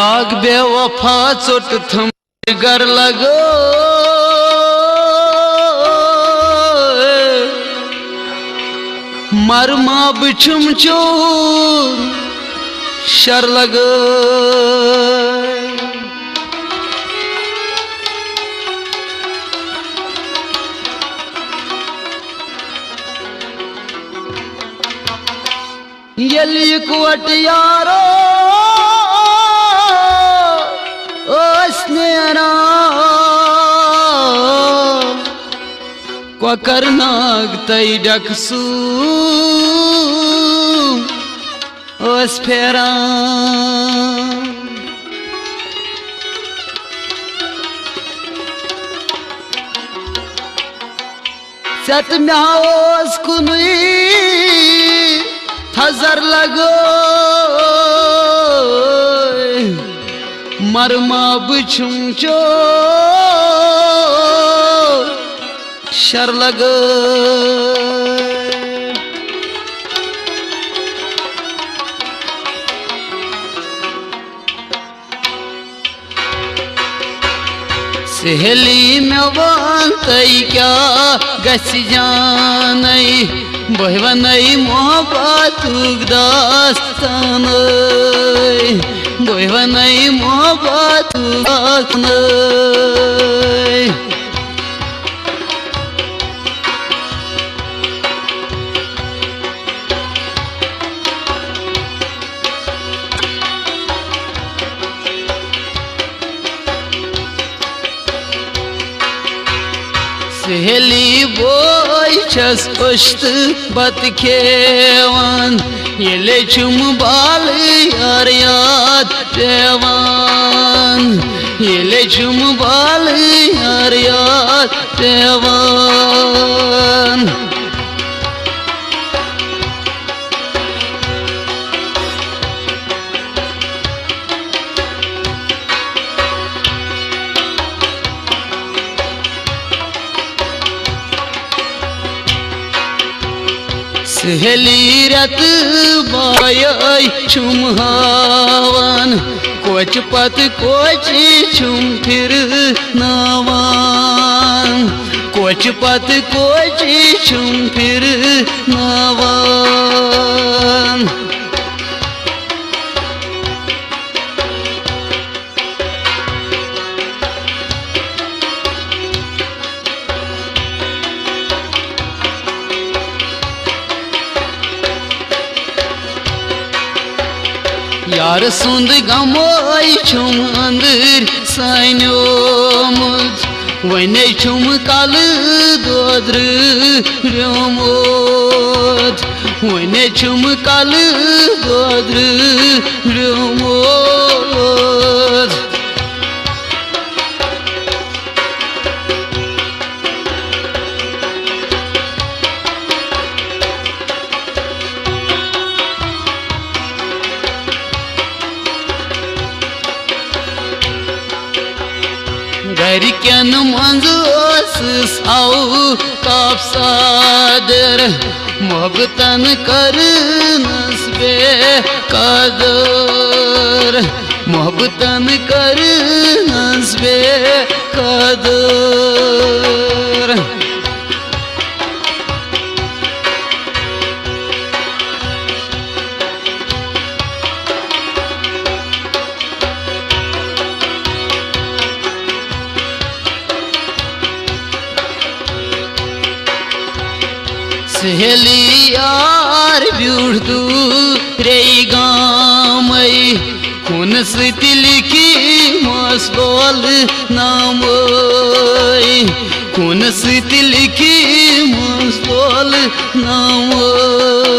दाग बेवफा चोट थम गर लगो मरमा बिछुम चोर शर लगो यली कुट यारो क्वकर नाग तई डकसू ओस फेरा सत म्याओस कुनुई थजर लगो मरमा बिछुम चो शर लगो सहेली में वंतई क्या गसी जानई बहवनई मोहब्बत दास्तान बहवनई मोहब्बत दास्तान सहेली बोई छस उश्त बत खेवान ये चुम बाल यार याद पेवान ये चुम बाल यार याद पेवान सहेली रत बाय छुम हावन कोच पत कोच छुम फिर नावान कोच पत कोच छुम फिर नावान यार सुंद गमोई छुम अंदर साइनोमुज वने छुम काल दोद्र रमोद वने छुम काल दोद्र रमोद घरिकन मंजोस आओ काफ सादर मोहब्बतन कर नस्बे कदर मोहब्बतन कर नस्बे कदर सहेली यार ब्यूढ़ रे गामई खून सती लिखी मसबोल नामई खून सती लिखी मसबोल नामई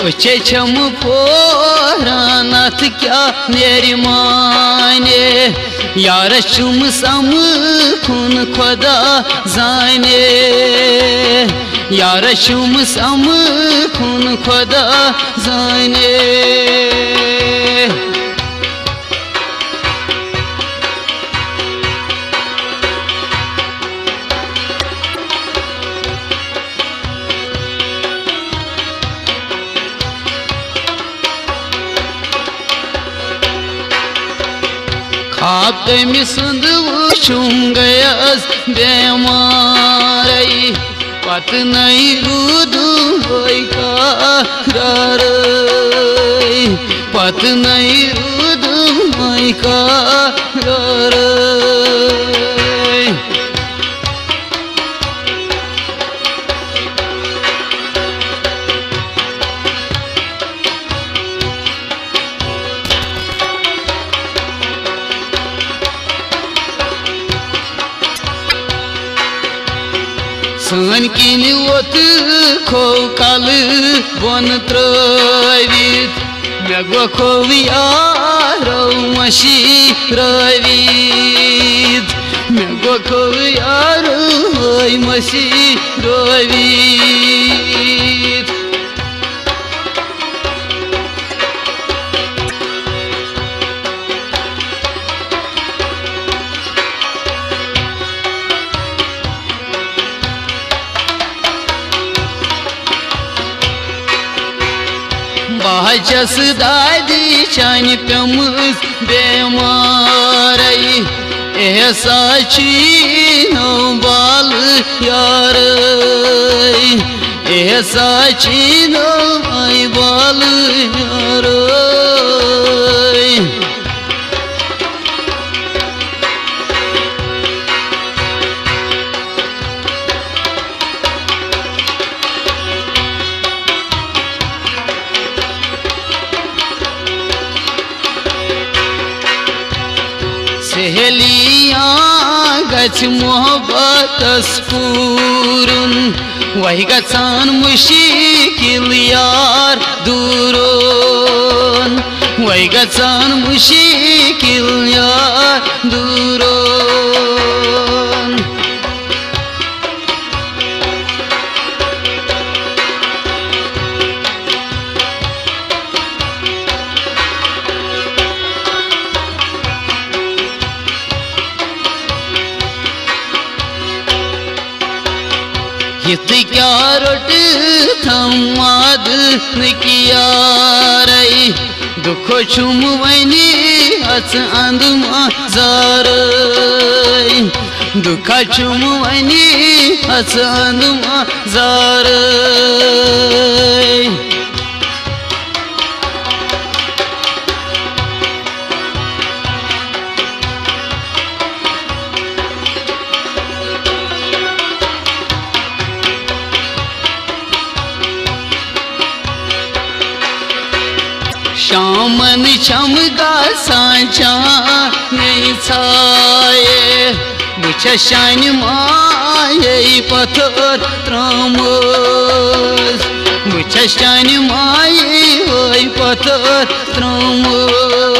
उचे छम पोरानाथ क्या मेरी माने यार शुम सम खून खुदा जाने यार शुम सम खून खुदा जाने आप तमि सुंद वुचुम गयस बेमार पत नई रूदुम होई करार पत नई रूदुम होई करार सन किन वोत खो कल बन त्रवित मे गो खो यारो मशी रवित मे गो खो यारो मशी रवित बाचस दादी चान पेमस बेमार ऐसा चीनो बाल यार ऐसा चीनो बाल यार सहेलियां गच मोहब्बतस पूरुन वही गचान मुश्किल यार दूरोन वही गचान मुश्किल यार दूरोन ये क्या रोट थमाद निकिया रई दुखो छुम वनी हस अंदमा जार दुखा छुम वनी हस अंदमा जार शामन चमगा सांचा नहीं छाये बुछ शान माये पत्थर त्रमोस बुछ शान माये होई पत्थर त्रमोस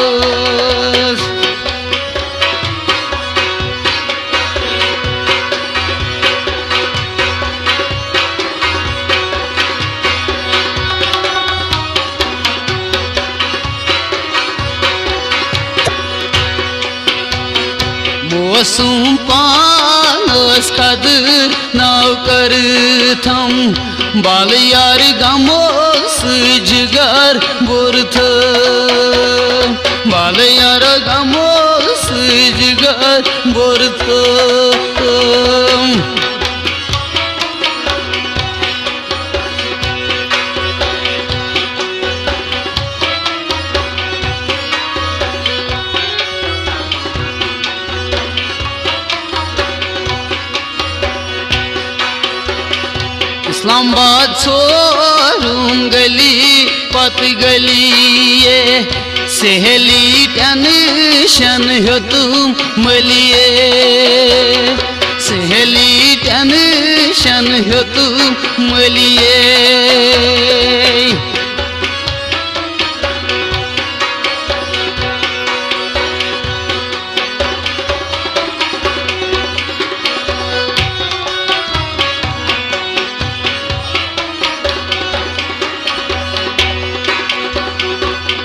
मौसम पानस कदर नाव कर थम बाल यार गमोस जिगर बुरथ बाल यार गमोस जिगर बुरथ इस्लामाबाद छोरूम गली पत गली ये सहेली टेंशन हो तुम मलिए सहेली टेंशन हो तुम मलिए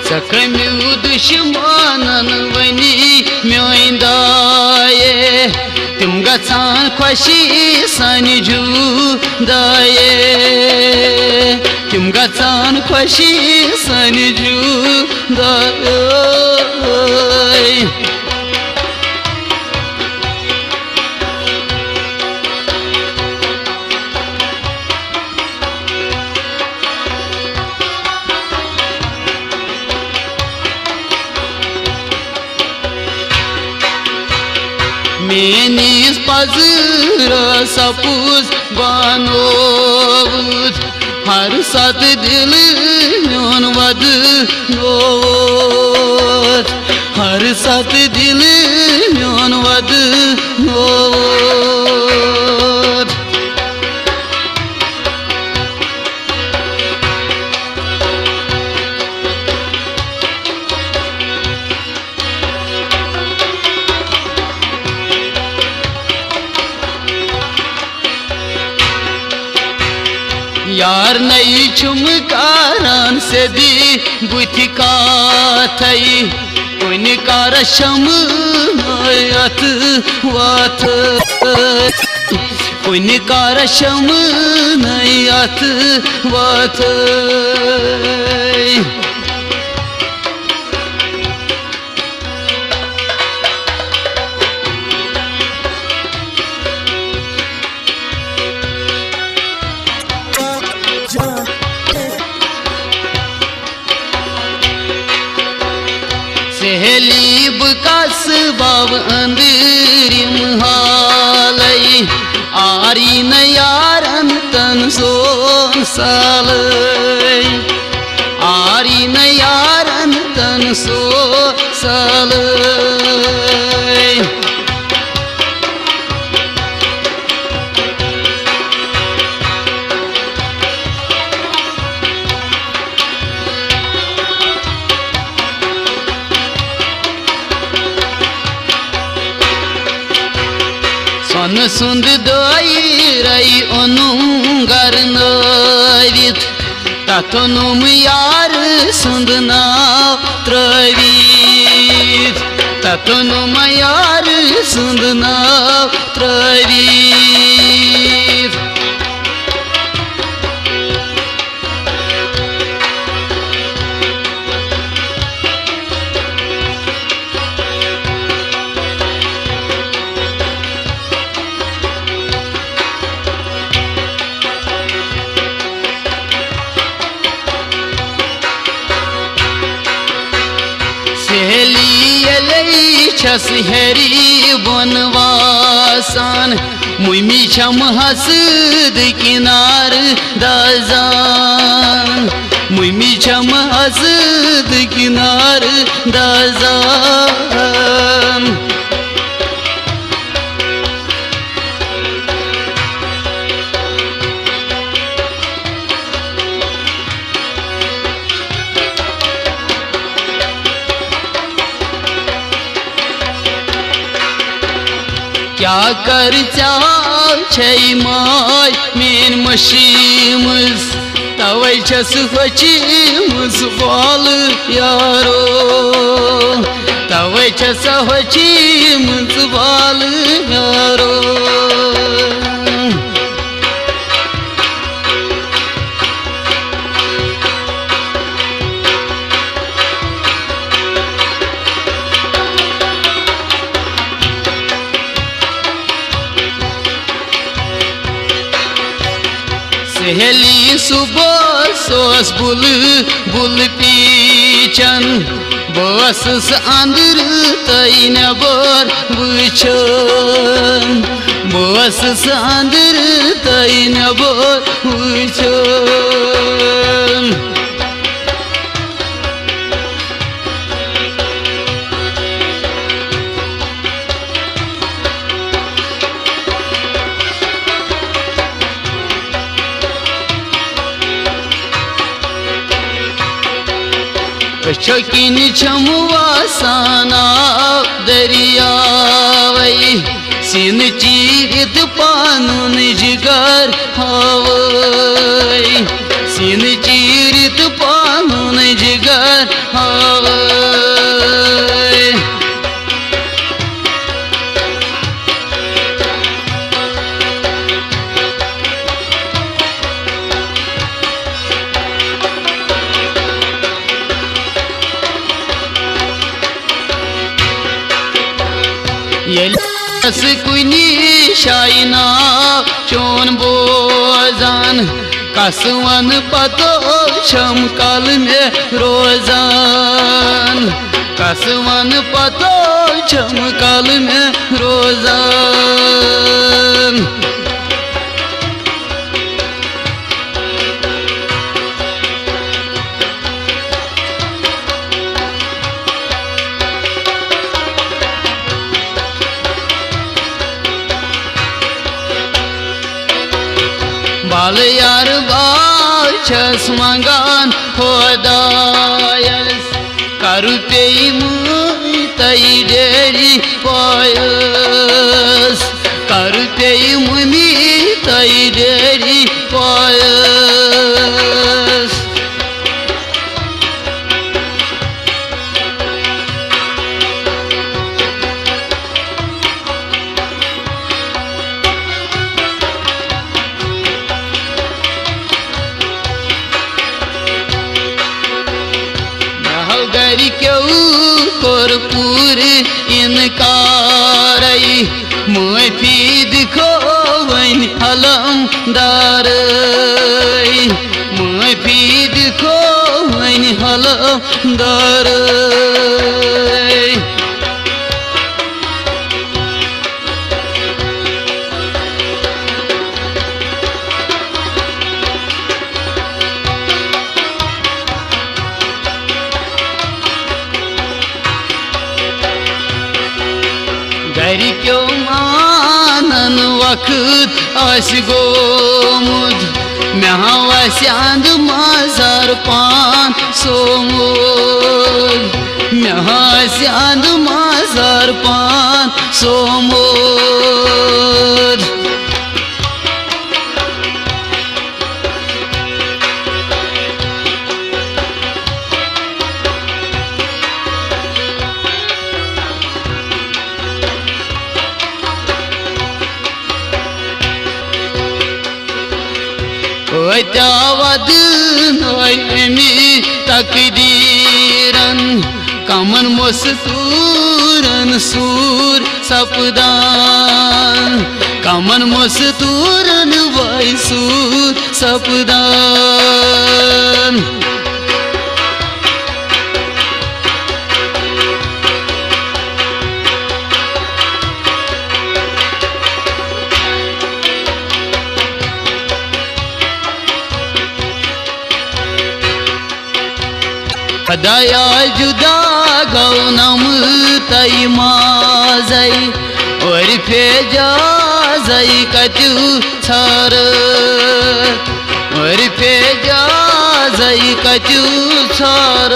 सकम्यू दुश्मनन वनी म्योंदाये तुम गचान खुशी सन जुदाये तुम गचान खुशी सन जुदाये मेनिस पजर सपूस बनोत हर सात दिल म्योन वद नोत हर सात दिल म्योन वद नोत यार नई चुमकारान से दी बुथि काथई कुन कार शम अत वाथ कुन कार शम अत वाथ सहेली बकास बाब अंदरिम हालई आरी न यारन तन सोन सालई आरी न यारन तन सो सालई सन सुंद दई रई ओनुंगर नवित ततनुम यार सुंद नाव त्रवित ततनुम यार सुंद नाव त्रवित सहेली छस हेरी बनवासान मुमी छम हसद किनार दाजान मुमी छम हसद किनार दाजान क्या कर चाव छै माय मेन मशीमस तवै छस होचिमस बाल यारो तवै छस होचिमस बाल यारो सहेली सुबह सोस बुल बुल पीछन बस अंदर तई नबर वुचन बस अंदर तई नबर वुचन चकिन छमुआसाना दरियावई सिन चीरित पानुन जिगर हवई सिन चीरित पानुन जिगर हवई यस कुनी शाइना चोन बोजान कसवन पतो शम काल में रोजान कसवन पतो छम कल में रोजान बाल यार बाचस मंगान खुदायस करु पे तई डेरी पायस करु पे मुमी तई डेरी पायस गरी क्यों कर पूरे इनकार माफी दिखो वन हलम दार माफी दिखो वन हलम दार गरी क्यों मानन वक्त आस गोमुद मैं वस्यांद मजार पान सोमुद मैं वस्यांद मजार पान सोमुद त्यावद नमी तकदीरन कमन मस्तूरन सूर सपदान कमन मस्तूरन वै सूर सपदान दया जुदा गौ नम तई माजई और फेजा जई कचू छर और फेजा जई कचू छर।